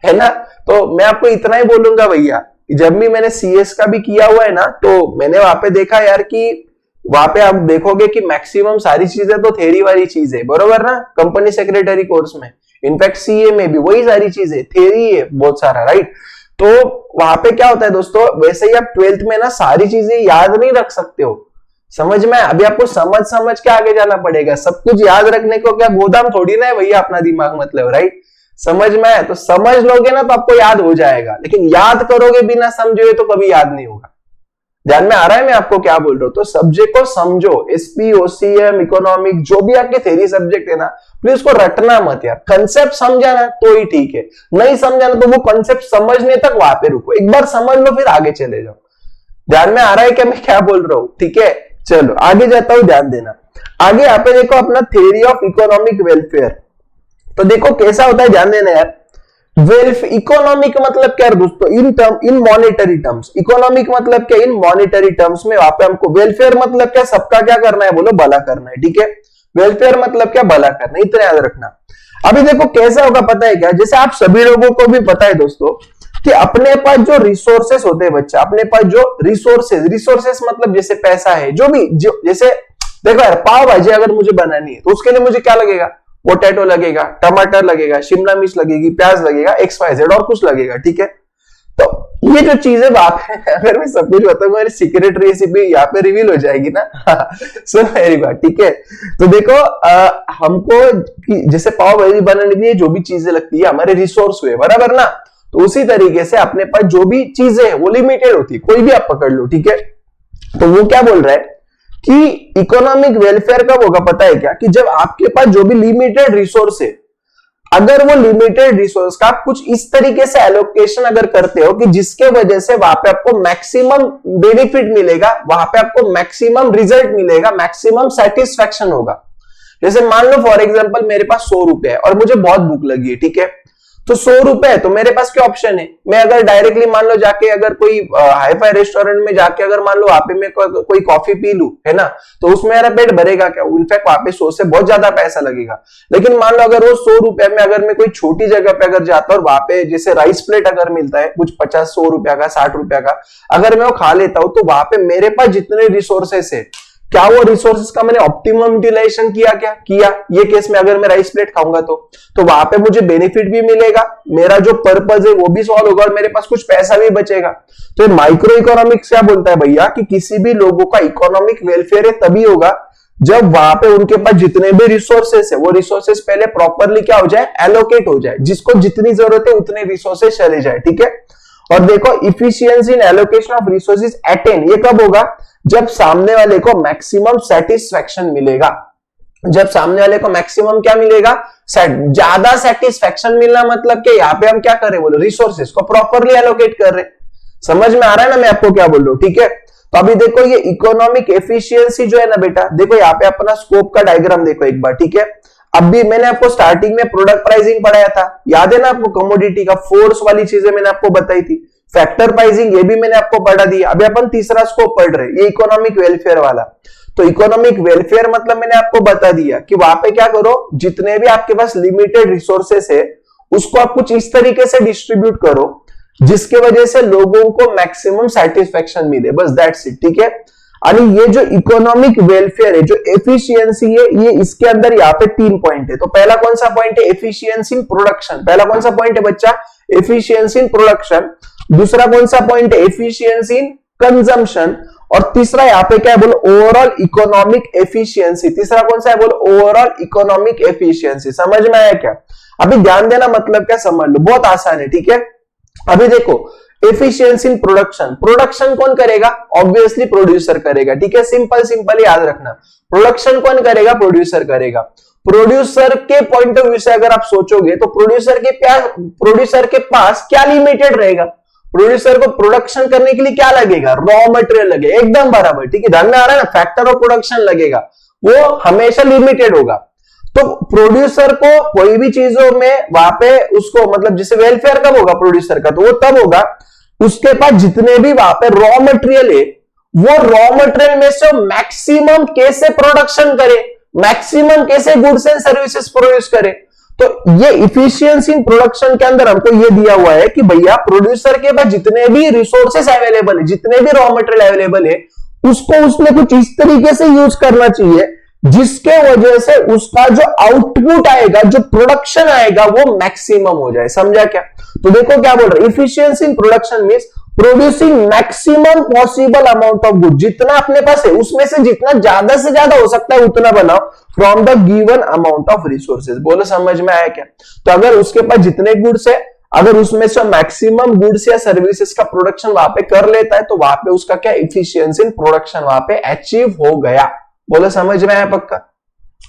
A: है ना। तो मैं आपको इतना ही बोलूंगा भैया, जब भी मैंने सीएस का भी किया हुआ है ना, तो मैंने वहां पे देखा यार कि वहां पे आप देखोगे कि मैक्सिमम सारी चीजें तो थ्योरी वाली चीज है, बरोबर ना। कंपनी सेक्रेटरी कोर्स में, इनफैक्ट सीए में भी वही सारी चीजें थ्योरी है बहुत सारा, राइट। तो वहां पे क्या होता है दोस्तों, वैसे ही आप 12th में ना सारी चीजें याद नहीं रख सकते हो। समझ में, अभी आपको समझ के आगे जाना पड़ेगा। सब कुछ याद रखने को क्या गोदाम थोड़ी ना है भैया अपना दिमाग, मतलब, राइट। समझ में आया? तो समझ लोगे ना तो आपको याद हो जाएगा, लेकिन याद करोगे बिना समझे तो कभी याद नहीं होगा। ध्यान में आ रहा है मैं आपको क्या बोल रहा हूं? तो सब्जेक्ट को समझो, एसपी, ओसीएम, इकोनॉमिक, जो भी आपके थ्योरी सब्जेक्ट है ना, प्लीज उसको रटना मत यार। कंसेप्ट समझा ना तो ही ठीक है, नहीं समझा ना तो वो कंसेप्ट समझने तक वहां पे रुको, एक बार समझ लो फिर आगे चले जाओ। ध्यान में आ रहा है क्या मैं क्या बोल रहा हूं? ठीक है, चलो आगे जाता हूं, ध्यान देना। आगे यहाँ पे देखो अपना थ्योरी ऑफ इकोनॉमिक वेलफेयर। तो देखो कैसा होता है, ध्यान देना यार। वेल्फ इकोनॉमिक मतलब क्या दोस्तों? इन मॉनेटरी टर्म्स। इकोनॉमिक मतलब क्या? इन मॉनेटरी टर्म्स में वहां पे हमको वेलफेयर मतलब क्या? सबका क्या करना है? बोलो भला करना है। ठीक है, वेलफेयर मतलब क्या? भला करना, इतना याद रखना। अभी देखो कैसा होगा पता है क्या? जैसे आप सभी लोगों को भी पता है दोस्तों कि अपने पास जो रिसोर्सेस होते हैं बच्चा, अपने पास जो रिसोर्सेस मतलब जैसे पैसा है, जो भी जैसे देखो यार, पाव भाजी अगर मुझे बनानी है तो उसके लिए मुझे क्या लगेगा? पोटैटो लगेगा, टमाटर लगेगा, शिमला मिर्च लगेगी, प्याज लगेगा, XYZ और कुछ लगेगा। ठीक है, तो ये जो चीजें बात है, अगर मैं सब कुछ बताऊंगा मेरी सीक्रेट रेसिपी यहाँ पे रिवील हो जाएगी ना। सुन मेरी बात, ठीक है? तो देखो हमको जैसे पाव भाजी बनाने के लिए जो भी चीजें लगती है हमारे रिसोर्स हुए, बराबर ना? तो उसी तरीके से अपने पास जो भी चीजें है वो लिमिटेड होती है, कोई भी आप पकड़ लो। ठीक है, तो वो क्या बोल रहा है कि इकोनॉमिक वेलफेयर कब होगा पता है क्या? कि जब आपके पास जो भी लिमिटेड रिसोर्स है, अगर वो लिमिटेड रिसोर्स का आप कुछ इस तरीके से एलोकेशन अगर करते हो कि जिसके वजह से वहां पे आपको मैक्सिमम बेनिफिट मिलेगा, वहां पे आपको मैक्सिमम रिजल्ट मिलेगा, मैक्सिमम सेटिस्फेक्शन होगा। जैसे मान लो फॉर एग्जांपल मेरे पास 100 रुपए है और मुझे बहुत भूख लगी है। ठीक है, तो 100 रुपए है तो मेरे पास क्या ऑप्शन है? मैं अगर डायरेक्टली मान लो जाके अगर कोई हाई फाई रेस्टोरेंट में जाके अगर मान लो वहां पे मैं कोई कॉफी पी लूं, है ना, तो उसमें मेरा पेट भरेगा क्या? इनफैक्ट वहां पे 100 से बहुत ज्यादा पैसा लगेगा। लेकिन मान लो अगर वो 100 रुपए में अगर मैं कोई छोटी जगह पे अगर जाता और वहां पे जैसे राइस प्लेट अगर मिलता है कुछ 50-100 रुपया का, 60 रुपया का, अगर मैं वो खा लेता हूं तो वहां पे मेरे पास जितने रिसोर्सेस है, क्या वो रिसोर्सेस का मैंने ऑप्टिमम यूटिलाइजेशन किया? क्या किया? ये केस में अगर मैं राइस प्लेट खाऊंगा तो वहां पे मुझे बेनिफिट भी मिलेगा, मेरा जो पर्पज है वो भी सॉल्व होगा और मेरे पास कुछ पैसा भी बचेगा। तो माइक्रो इकोनॉमिक्स क्या बोलता है भैया कि किसी भी लोगों का इकोनॉमिक वेलफेयर तभी होगा जब वहां पे उनके पास जितने भी रिसोर्सेस है वो रिसोर्सेस पहले प्रॉपरली क्या हो जाए? एलोकेट हो जाए, जिसको जितनी जरूरत है उतने रिसोर्सेस चले जाए। ठीक है, और देखो efficiency in allocation of resources attain, ये कब होगा? जब सामने वाले को मैक्सिमम सेटिस्फेक्शन मिलेगा। जब सामने वाले को मैक्सिमम क्या मिलेगा? ज्यादा सेटिस्फेक्शन मिलना मतलब कि यहाँ पे हम क्या कर रहे हैं? बोलो रिसोर्सेज को प्रॉपरली एलोकेट कर रहे हैं। समझ में आ रहा है ना मैं आपको क्या बोल रहा हूं? ठीक है, तो अभी देखो ये इकोनॉमिक एफिशिएंसी जो है ना बेटा, देखो यहाँ पे अपना स्कोप का डायग्राम देखो एक बार। ठीक है, अभी मैंने आपको स्टार्टिंग में प्रोडक्ट प्राइसिंग पढ़ाया था, याद है ना आपको? कमोडिटी का फोर्स वाली चीजें मैंने आपको बताई थी, फैक्टर प्राइसिंग ये भी मैंने आपको पढ़ा दिया। अभी अपन तीसरा स्कोप पढ़ रहे हैं, ये इकोनॉमिक वेलफेयर वाला। तो इकोनॉमिक वेलफेयर मतलब मैंने आपको बता दिया कि वहां पे क्या करो, जितने भी आपके पास लिमिटेड रिसोर्सेस है उसको आप कुछ इस तरीके से डिस्ट्रीब्यूट करो जिसके वजह से लोगों को मैक्सिमम सेटिस्फेक्शन मिले, बस दैट्स इट। ठीक है, और ये जो इकोनॉमिक वेलफेयर है, जो एफिशिएंसी है, ये इसके अंदर यहाँ पे 3 पॉइंट है। तो पहला कौन सा पॉइंट है? Efficiency in production. पहला कौन सा पॉइंट है बच्चा? Efficiency in production. दूसरा कौन सा पॉइंट है? Efficiency in consumption. और तीसरा यहाँ पे क्या है? बोलो ओवरऑल इकोनॉमिक एफिशिएंसी। तीसरा कौन सा है? बोलो ओवरऑल इकोनॉमिक एफिशिएंसी। समझ में आया क्या? अभी ध्यान देना, मतलब क्या समझ लो, बहुत आसान है। ठीक है, अभी देखो एफिशिएंसी इन प्रोडक्शन, प्रोडक्शन कौन करेगा? ऑब्वियसली प्रोड्यूसर करेगा। ठीक है, सिंपल याद रखना, प्रोडक्शन कौन करेगा? प्रोड्यूसर करेगा। प्रोड्यूसर के पॉइंट ऑफ व्यू से अगर आप सोचोगे तो प्रोड्यूसर के पास क्या लिमिटेड रहेगा? प्रोड्यूसर को प्रोडक्शन करने के लिए क्या लगेगा? रॉ मटेरियल लगेगा, एकदम बराबर। ठीक है, ध्यान में आ रहा है ना? फैक्टर ऑफ प्रोडक्शन लगेगा, वो हमेशा लिमिटेड होगा। तो प्रोड्यूसर को कोई भी चीजों में वहां पे उसको मतलब जैसे वेलफेयर कब होगा प्रोड्यूसर का? तो वो तब होगा उसके पास जितने भी वहां पे रॉ मटेरियल है, वो रॉ मटेरियल में से मैक्सिमम कैसे प्रोडक्शन करे, मैक्सिमम कैसे गुड्स एंड सर्विसेज प्रोड्यूस करे। तो ये इफिशियंसी इन प्रोडक्शन के अंदर हमको ये दिया हुआ है कि भैया प्रोड्यूसर के पास जितने भी रिसोर्सेस अवेलेबल है, जितने भी रॉ मटेरियल अवेलेबल है, उसको उसने कुछ इस तरीके से यूज करना चाहिए जिसके वजह से उसका जो आउटपुट आएगा, जो प्रोडक्शन आएगा, वो मैक्सिमम हो जाए। समझा क्या? तो देखो क्या बोल रहे, efficiency in production means producing maximum possible amount of good, जितना अपने पास है उसमें से जितना ज्यादा से ज्यादा हो सकता है उतना बनाओ from the given amount of resources. बोलो समझ में आया क्या? तो अगर उसके पास जितने गुड्स है, अगर उसमें से मैक्सिमम गुड्स या सर्विसेज का प्रोडक्शन वहां पे कर लेता है तो वहां पे उसका क्या इफिशियंसी इन प्रोडक्शन वहां पे अचीव हो गया। बोलो समझ में आया पक्का?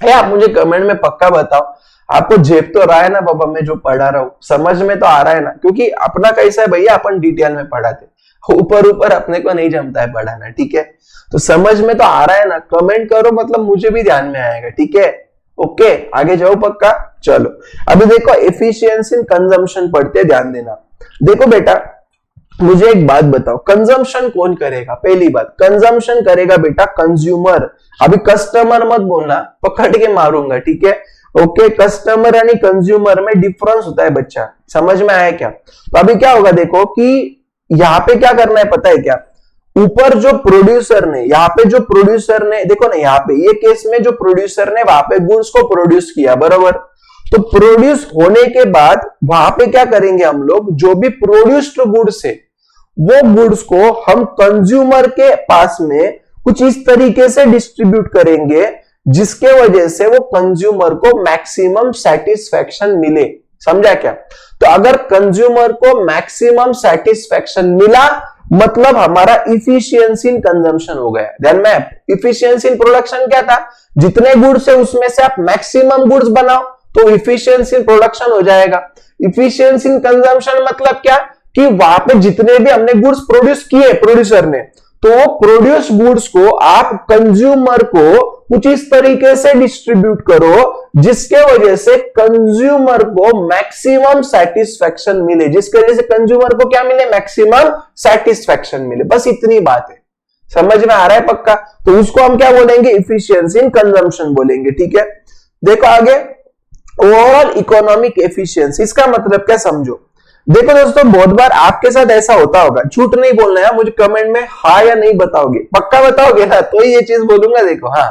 A: है आप मुझे कमेंट में पक्का बताओ, आपको जेब तो रहा है ना बाबा मैं जो पढ़ा रहा हूं, समझ में तो आ रहा है ना? क्योंकि अपना कैसा है भैया, अपन डिटेल में पढ़ाते, ऊपर ऊपर अपने को नहीं जमता है पढ़ाना, ठीक है? तो समझ में तो आ रहा है ना? कमेंट करो, मतलब मुझे भी ध्यान में आएगा, ठीक है? ओके, आगे जाओ पक्का। चलो अभी देखो एफिशिएंसी इन कंजम्पशन पढ़ते, ध्यान देना। देखो बेटा मुझे एक बात बताओ, कंजम्पशन कौन करेगा? पहली बात, कंजम्पशन करेगा बेटा कंज्यूमर। अभी कस्टमर मत बोलना, पकड़ के मारूंगा, ठीक है? ओके, कस्टमर यानी कंज्यूमर में डिफरेंस होता है बच्चा, समझ में आया क्या? तो अभी क्या होगा देखो कि यहाँ पे क्या करना है पता है क्या? ऊपर जो प्रोड्यूसर ने, यहाँ पे जो प्रोड्यूसर ने, देखो ना यहाँ पे ये केस में जो प्रोड्यूसर ने वहां पे गुड्स को प्रोड्यूस किया, बराबर? तो प्रोड्यूस होने के बाद वहां पे क्या करेंगे हम लोग, जो भी प्रोड्यूस्ड गुड्स है वो गुड्स को हम कंज्यूमर के पास में कुछ इस तरीके से डिस्ट्रीब्यूट करेंगे जिसके वजह से वो कंज्यूमर को मैक्सिमम सेटिस्फैक्शन मिले। समझा क्या? तो अगर कंज्यूमर को मैक्सिमम सेटिस्फैक्शन मिला मतलब हमारा इफिशियंसी इन कंजम्पशन हो गया। ध्यान में, इफिशियंसी इन प्रोडक्शन क्या था? जितने गुड्स है उसमें से आप मैक्सिमम गुड्स बनाओ तो इफिशियंसी इन प्रोडक्शन हो जाएगा। इफिशियंसी इन कंजम्पशन मतलब क्या कि वहां पे जितने भी हमने गुड्स प्रोड्यूस किए प्रोड्यूसर ने, तो प्रोड्यूस गुड्स को आप कंज्यूमर को कुछ इस तरीके से डिस्ट्रीब्यूट करो जिसके वजह से कंज्यूमर को मैक्सिमम सेटिस्फैक्शन मिले, जिसके वजह से कंज्यूमर को क्या मिले? मैक्सिमम सेटिस्फैक्शन मिले। बस इतनी बात है, समझ में आ रहा है पक्का? तो उसको हम क्या बोलेंगे? इफिशियंसी इन कंजम्पशन बोलेंगे, ठीक है? देखो आगे, ओवरऑल इकोनॉमिक एफिशिएंसी, इसका मतलब क्या समझो। देखो दोस्तों बहुत बार आपके साथ ऐसा होता होगा, झूठ नहीं बोलना है, मुझे कमेंट में हाँ या नहीं बताओगे, पक्का बताओगे ना? तो ये चीज बोलूंगा, देखो हाँ।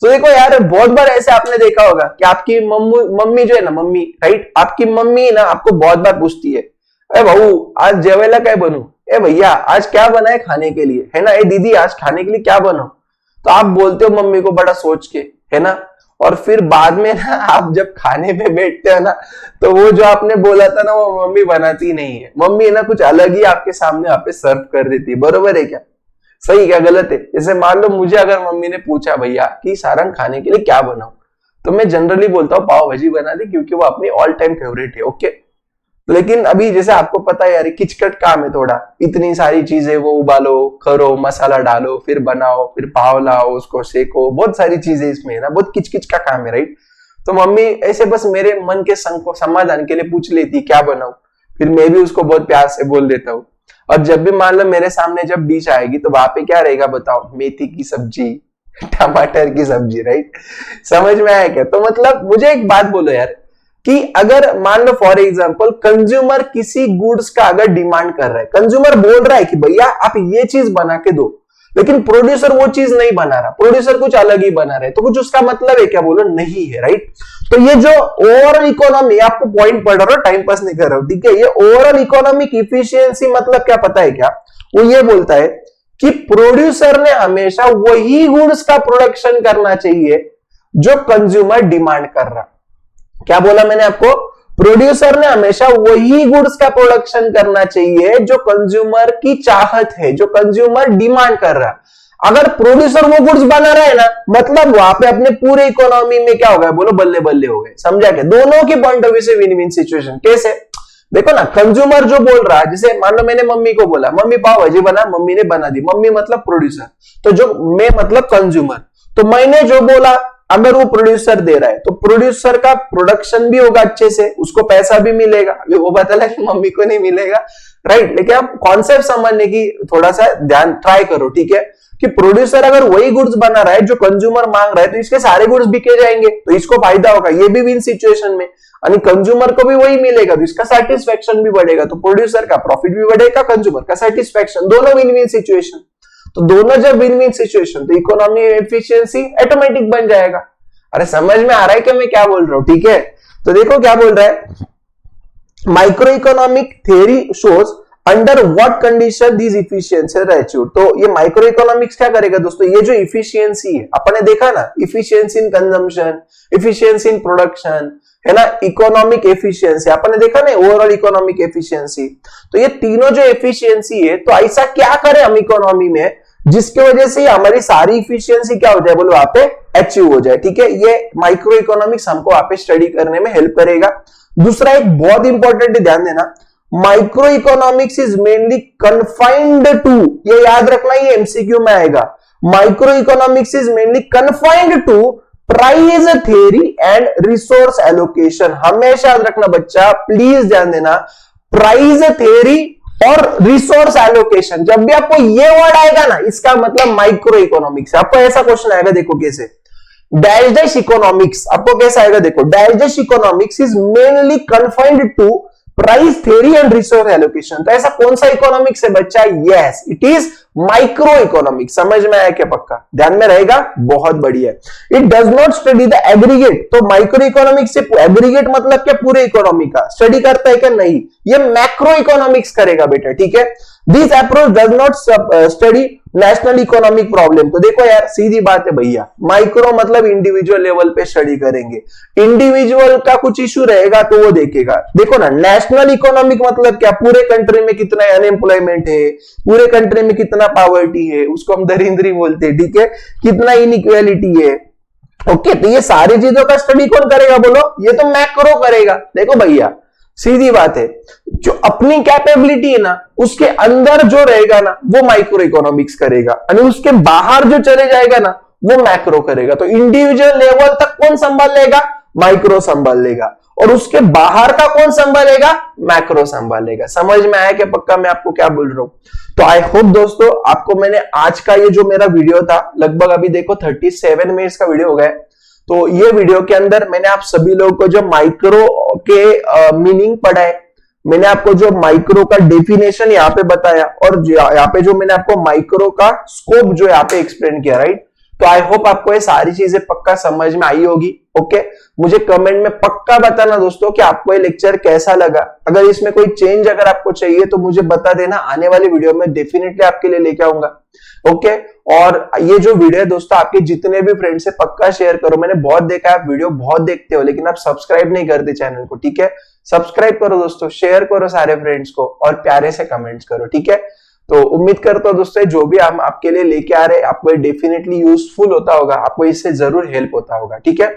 A: तो देखो यार बहुत बार ऐसे आपने देखा होगा कि आपकी मम्मी जो है ना, मम्मी राइट, आपकी मम्मी ना आपको बहुत बार पूछती है, अरे बहू आज जेवेला क्या बनू, ए भैया आज क्या बनाए खाने के लिए, है ना? ए दीदी आज खाने के लिए क्या बनाओ? तो आप बोलते हो मम्मी को बड़ा सोच के, है ना? और फिर बाद में ना आप जब खाने पे बैठते हो ना तो वो जो आपने बोला था ना वो मम्मी बनाती नहीं है, मम्मी है ना कुछ अलग ही आपके सामने आप पे सर्व कर देती है। बरोबर है क्या? सही क्या गलत है? जैसे मान लो मुझे अगर मम्मी ने पूछा भैया कि सारंग खाने के लिए क्या बनाऊं, तो मैं जनरली बोलता हूँ पाव भाजी बना दे, क्योंकि वो अपनी ऑल टाइम फेवरेट है। ओके, लेकिन अभी जैसे आपको पता है यार किचकट काम है थोड़ा, इतनी सारी चीजें, वो उबालो, करो, मसाला डालो, फिर बनाओ, फिर पाव लाओ, उसको सेको, बहुत सारी चीजें इसमें है ना, बहुत किचकिच का काम है, राइट? तो मम्मी ऐसे बस मेरे मन के समाधान के लिए पूछ लेती क्या बनाऊं, फिर मैं भी उसको बहुत प्यार से बोल देता हूँ। और जब भी मान लो मेरे सामने जब डिश आएगी तो वहां पे क्या रहेगा बताओ? मेथी की सब्जी, टमाटर की सब्जी, राइट? समझ में आया क्या? तो मतलब मुझे एक बात बोलो यार कि अगर मान लो फॉर एग्जांपल कंज्यूमर किसी गुड्स का अगर डिमांड कर रहा है, कंज्यूमर बोल रहा है कि भैया आप ये चीज बना के दो, लेकिन प्रोड्यूसर वो चीज नहीं बना रहा, प्रोड्यूसर कुछ अलग ही बना रहे, तो कुछ उसका मतलब है क्या? बोलो नहीं है, राइट? तो ये जो ओवरऑल इकोनॉमी, आपको पॉइंट पढ़ रहा हूं, टाइम पास नहीं कर रहा हूं, ठीक है? ये ओवरऑल इकोनॉमिक इफिशियंसी मतलब क्या पता है क्या? वो ये बोलता है कि प्रोड्यूसर ने हमेशा वही गुड्स का प्रोडक्शन करना चाहिए जो कंज्यूमर डिमांड कर रहा। क्या बोला मैंने आपको? प्रोड्यूसर ने हमेशा वही गुड्स का प्रोडक्शन करना चाहिए जो कंज्यूमर की चाहत है, जो कंज्यूमर डिमांड कर रहा। अगर प्रोड्यूसर वो गुड्स बना रहा है ना, मतलब वहां पे अपने पूरे इकोनॉमी में क्या हो गया? बोलो बल्ले बल्ले हो गए। समझा क्या? दोनों के पॉइंट ऑफ व्यू से विन विन सिचुएशन। कैसे? देखो ना, कंज्यूमर जो बोल रहा है, जैसे मान लो मैंने मम्मी को बोला मम्मी पाव भाजी बना, मम्मी ने बना दी, मम्मी मतलब प्रोड्यूसर, तो जो मैं मतलब कंज्यूमर, तो मैंने जो बोला अगर वो प्रोड्यूसर दे रहा है तो प्रोड्यूसर का प्रोडक्शन भी होगा अच्छे से, उसको पैसा भी मिलेगा, वो बात अलग है मम्मी को नहीं मिलेगा, राइट? लेकिन आप कॉन्सेप्ट समझने की थोड़ा सा ध्यान ट्राई करो, ठीक है? कि प्रोड्यूसर अगर वही गुड्स बना रहा है जो कंज्यूमर मांग रहा है तो इसके सारे गुड्स बिके जाएंगे, तो इसको फायदा होगा, ये भी विन सिचुएशन में, यानी कंज्यूमर को भी वही मिलेगा तो इसका सेटिस्फेक्शन भी बढ़ेगा, तो प्रोड्यूसर का प्रॉफिट भी बढ़ेगा, कंज्यूमर का सेटिस्फेक्शन, दोनों विन विन सिचुएशन। तो दोनों जब विन विन सिचुएशन तो इकोनॉमी एफिशिएंसी ऑटोमेटिक बन जाएगा। अरे समझ में आ रहा है कि मैं क्या बोल रहा हूं? ठीक है, तो देखो क्या बोल रहा है, micro economic theory shows under what condition these efficiency are achieved. तो ये माइक्रो इकोनॉमिक्स क्या करेगा दोस्तों, ये जो इफिशियंसी है अपने देखा ना, efficiency in consumption, efficiency in production, है ना, इकोनॉमिक एफिशिएंसी आपने देखा ना, ओवरऑल इकोनॉमिक एफिशिएंसी। तो ये तीनों जो एफिशिएंसी है, तो ऐसा क्या करें हम इकोनॉमी में जिसकी वजह से हमारी सारी इफिशिएंसी क्या हो जाए, बोलो वहां पे अचीव हो जाए। ठीक है, ये माइक्रो इकोनॉमिक्स हमको वहां पे स्टडी करने में हेल्प करेगा। दूसरा एक बहुत इंपॉर्टेंट ध्यान देना, micro economics is mainly confined to, ये याद रखना, ये एमसीक्यू में आएगा। Micro economics is mainly confined to price theory and resource allocation. हमेशा याद रखना बच्चा, प्लीज ध्यान देना, प्राइस थ्योरी और रिसोर्स एलोकेशन, जब भी आपको ये वर्ड आएगा ना, इसका मतलब माइक्रो इकोनॉमिक्स। आपको ऐसा क्वेश्चन आएगा, देखो कैसे, डैश डैश इकोनॉमिक्स, आपको कैसा आएगा, देखो, dash dash economics is mainly confined to price theory and resource allocation. तो ऐसा कौन सा इकोनॉमिक्स है बच्चा, yes it is micro economics. समझ में आया क्या, पक्का ध्यान में रहेगा, बहुत बढ़िया। It does not study the aggregate, तो माइक्रो इकोनॉमिक्स से एग्रीगेट मतलब क्या, पूरे इकोनॉमी का स्टडी करता है क्या, नहीं, ये मैक्रो इकोनॉमिक्स करेगा बेटा। ठीक है, this approach does not study national economic problem. तो देखो यार, सीधी बात है भैया, माइक्रो मतलब इंडिविजुअल लेवल पे स्टडी करेंगे, इंडिविजुअल का कुछ इशू रहेगा तो वो देखेगा। देखो ना, नेशनल इकोनॉमिक मतलब क्या, पूरे कंट्री में कितना अनएम्प्लॉयमेंट है, पूरे कंट्री में कितना पॉवर्टी है, उसको हम दरिद्री बोलते हैं। ठीक है, कितना इनइक्वालिटी है। ओके, तो ये सारी चीजों का स्टडी कौन करेगा, बोलो, ये तो मैक्रो करेगा। देखो भैया, सीधी बात है, जो अपनी कैपेबिलिटी है ना, उसके अंदर जो रहेगा ना, वो माइक्रो इकोनॉमिक्स करेगा, और उसके बाहर जो चले जाएगा ना, वो मैक्रो करेगा। तो इंडिविजुअल लेवल तक कौन संभाल लेगा, माइक्रो संभाल लेगा, और उसके बाहर का कौन संभालेगा, मैक्रो संभालेगा। समझ में आया क्या, पक्का मैं आपको क्या बोल रहा हूं। तो आई होप दोस्तों, आपको मैंने आज का ये जो मेरा वीडियो था, लगभग अभी देखो 37 मिनट्स का वीडियो हो गया। तो ये वीडियो के अंदर मैंने आप सभी लोगों को जो माइक्रो के मीनिंग पढ़ाए, मैंने आपको जो माइक्रो का डेफिनेशन यहाँ पे बताया, और यहाँ पे जो मैंने आपको माइक्रो का स्कोप जो यहाँ पे एक्सप्लेन किया, राइट। तो आई होप आपको ये सारी चीजें पक्का समझ में आई होगी। ओके, मुझे कमेंट में पक्का बताना दोस्तों कि आपको ये लेक्चर कैसा लगा। अगर इसमें कोई चेंज अगर आपको चाहिए तो मुझे बता देना, आने वाली वीडियो में डेफिनेटली आपके लिए लेके आऊंगा। ओके, और ये जो वीडियो है दोस्तों, आपके जितने भी फ्रेंड्स से पक्का शेयर करो। मैंने बहुत देखा है, आप वीडियो बहुत देखते हो, लेकिन आप सब्सक्राइब नहीं करते चैनल को। ठीक है, सब्सक्राइब करो दोस्तों, शेयर करो सारे फ्रेंड्स को, और प्यारे से कमेंट्स करो। ठीक है, तो उम्मीद करता हूं दोस्तों, जो भी हम आपके लिए लेके आ रहे हैं, आपको डेफिनेटली यूजफुल होता होगा, आपको इससे जरूर हेल्प होता होगा। ठीक है,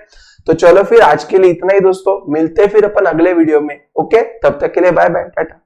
A: तो चलो फिर आज के लिए इतना ही दोस्तों, मिलते फिर अपन अगले वीडियो में। ओके, तब तक के लिए बाय बाय, टाटा।